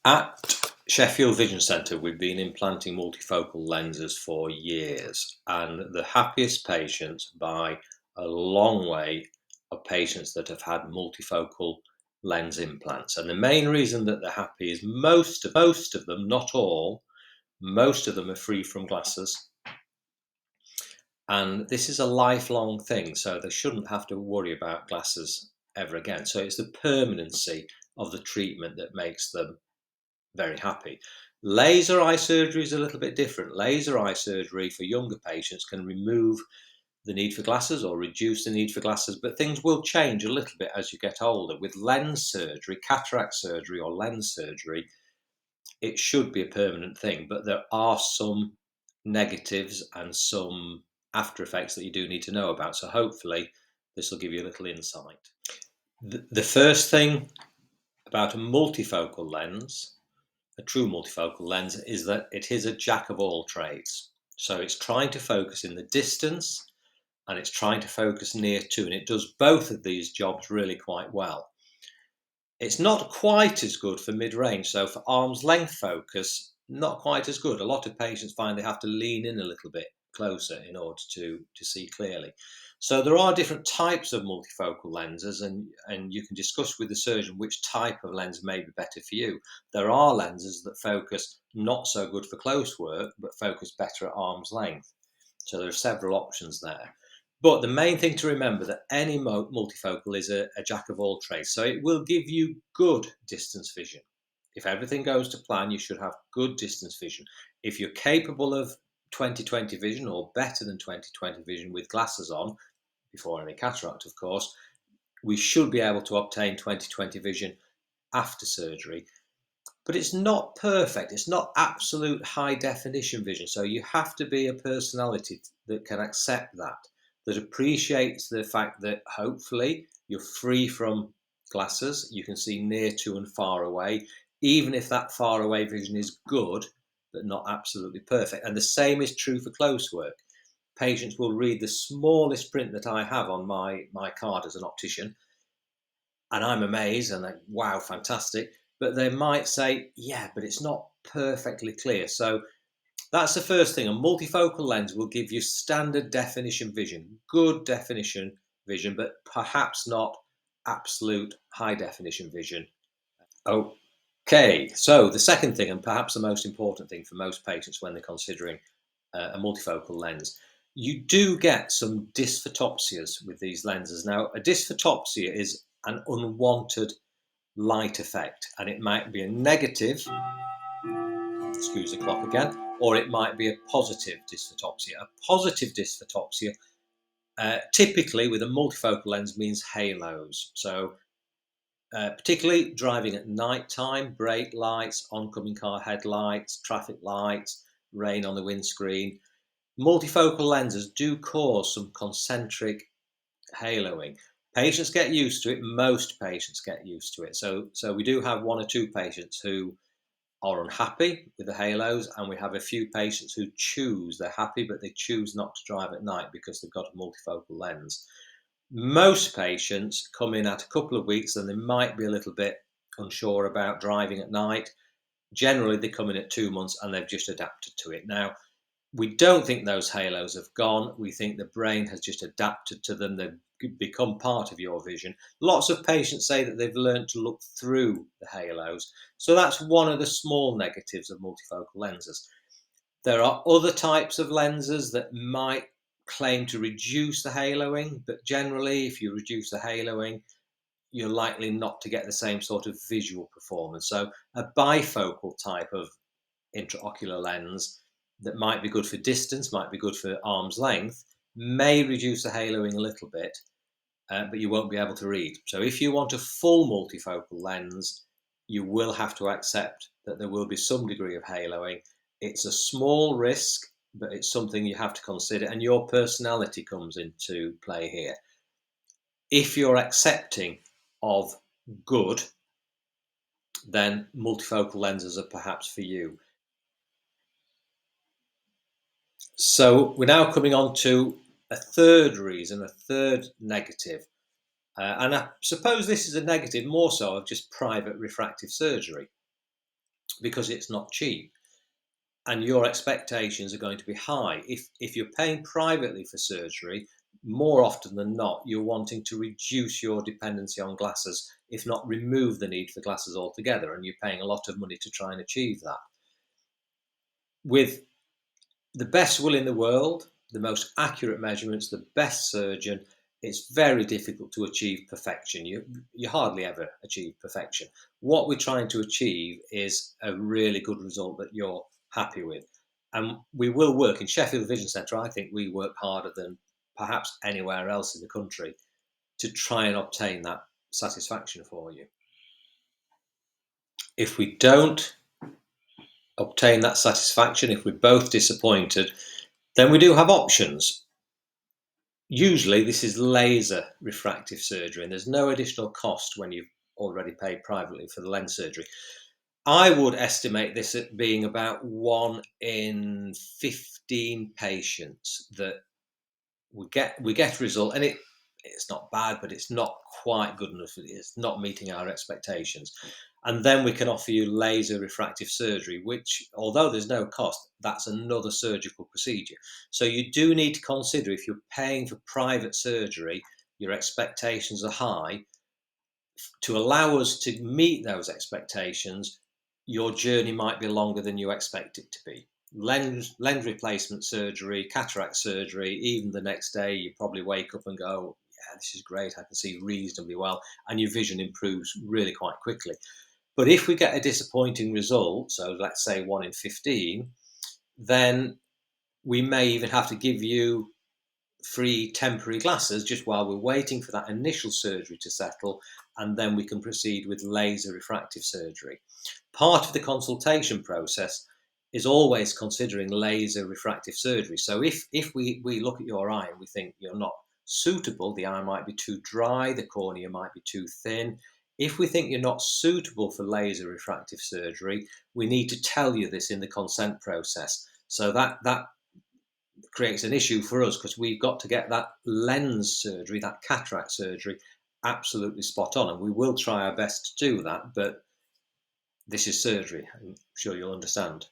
At Sheffield Vision Centre, we've been implanting multifocal lenses for years, and the happiest patients by a long way are patients that have had multifocal lens implants. And the main reason that they're happy is most of them, not all, most of them are free from glasses. And this is a lifelong thing, so they shouldn't have to worry about glasses ever again. So it's the permanency of the treatment that makes them very happy. Laser eye surgery is a little bit different. Laser eye surgery for younger patients can remove the need for glasses or reduce the need for glasses, but things will change a little bit as you get older. With lens surgery, cataract surgery or lens surgery, it should be a permanent thing, but there are some negatives and some after effects that you do need to know about. So hopefully this will give you a little insight. The first thing about a multifocal lens, a true multifocal lens, is that it is a jack of all trades. So it's trying to focus in the distance and it's trying to focus near to, and it does both of these jobs really quite well. It's not quite as good for mid-range, so for arm's length focus, not quite as good. A lot of patients find they have to lean in a little bit closer in order to see clearly. So there are different types of multifocal lenses, and you can discuss with the surgeon which type of lens may be better for you. There are lenses that focus not so good for close work, but focus better at arm's length. So there are several options there. But the main thing to remember that any multifocal is a jack of all trades. So it will give you good distance vision. If everything goes to plan, you should have good distance vision. If you're capable of 20/20 vision or better than 20/20 vision with glasses on, before any cataract, of course, we should be able to obtain 20/20 vision after surgery. But it's not perfect. It's not absolute high definition vision. So you have to be a personality that can accept that appreciates the fact that hopefully you're free from glasses. You can see near to and far away, even if that far away vision is good, but not absolutely perfect. And the same is true for close work. Patients will read the smallest print that I have on my card as an optician, and I'm amazed and like, wow, fantastic. But they might say, yeah, but it's not perfectly clear. So that's the first thing. A multifocal lens will give you standard definition vision, good definition vision, but perhaps not absolute high definition vision. Okay, so the second thing, and perhaps the most important thing for most patients when they're considering a multifocal lens, you do get some dysphotopsias with these lenses. Now, a dysphotopsia is an unwanted light effect, and it might be a negative, excuse the clock again, or it might be a positive dysphotopsia. A positive dysphotopsia, typically with a multifocal lens, means halos. So particularly driving at night time, brake lights, oncoming car headlights, traffic lights, rain on the windscreen. Multifocal lenses do cause some concentric haloing. Patients get used to it. Most patients get used to it. So we do have one or two patients who are unhappy with the halos, and we have a few patients who they're happy, but they choose not to drive at night because they've got a multifocal lens. Most patients come in at a couple of weeks and they might be a little bit unsure about driving at night. Generally, they come in at 2 months and they've just adapted to it. Now, we don't think those halos have gone. We think the brain has just adapted to them. They've become part of your vision. Lots of patients say that they've learned to look through the halos. So that's one of the small negatives of multifocal lenses. There are other types of lenses that might claim to reduce the haloing, but generally, if you reduce the haloing, you're likely not to get the same sort of visual performance. So a bifocal type of intraocular lens that might be good for distance, might be good for arm's length, may reduce the haloing a little bit, but you won't be able to read. So if you want a full multifocal lens, you will have to accept that there will be some degree of haloing. It's a small risk, but it's something you have to consider, and your personality comes into play here. If you're accepting of good, then multifocal lenses are perhaps for you. So we're now coming on to a third reason, a third negative. And I suppose this is a negative more so of just private refractive surgery. because it's not cheap. And your expectations are going to be high. If you're paying privately for surgery, more often than not, you're wanting to reduce your dependency on glasses, if not remove the need for glasses altogether, and you're paying a lot of money to try and achieve that. With the best will in the world, the most accurate measurements, the best surgeon, it's very difficult to achieve perfection. You hardly ever achieve perfection. What we're trying to achieve is a really good result that you're happy with. And we will work in Sheffield Vision Centre. I think we work harder than perhaps anywhere else in the country to try and obtain that satisfaction for you. If we don't obtain that satisfaction, if we're both disappointed, then we do have options. Usually this is laser refractive surgery, and there's no additional cost when you've already paid privately for the lens surgery. I would estimate this at being about 1 in 15 patients that we get a result, and it's not bad, but it's not quite good enough. It's not meeting our expectations. And then we can offer you laser refractive surgery, which, although there's no cost, that's another surgical procedure. So you do need to consider, if you're paying for private surgery, your expectations are high. To allow us to meet those expectations, your journey might be longer than you expect it to be. Lens replacement surgery, cataract surgery, even the next day, you probably wake up and go, yeah, this is great, I can see reasonably well, and your vision improves really quite quickly. But if we get a disappointing result, so let's say 1 in 15, then we may even have to give you free temporary glasses just while we're waiting for that initial surgery to settle, and then we can proceed with laser refractive surgery. Part of the consultation process is always considering laser refractive surgery. So if we look at your eye and we think you're not suitable, the eye might be too dry, the cornea might be too thin. If we think you're not suitable for laser refractive surgery, we need to tell you this in the consent process. So that creates an issue for us, because we've got to get that lens surgery, that cataract surgery, absolutely spot on. And we will try our best to do that, but this is surgery. I'm sure you'll understand.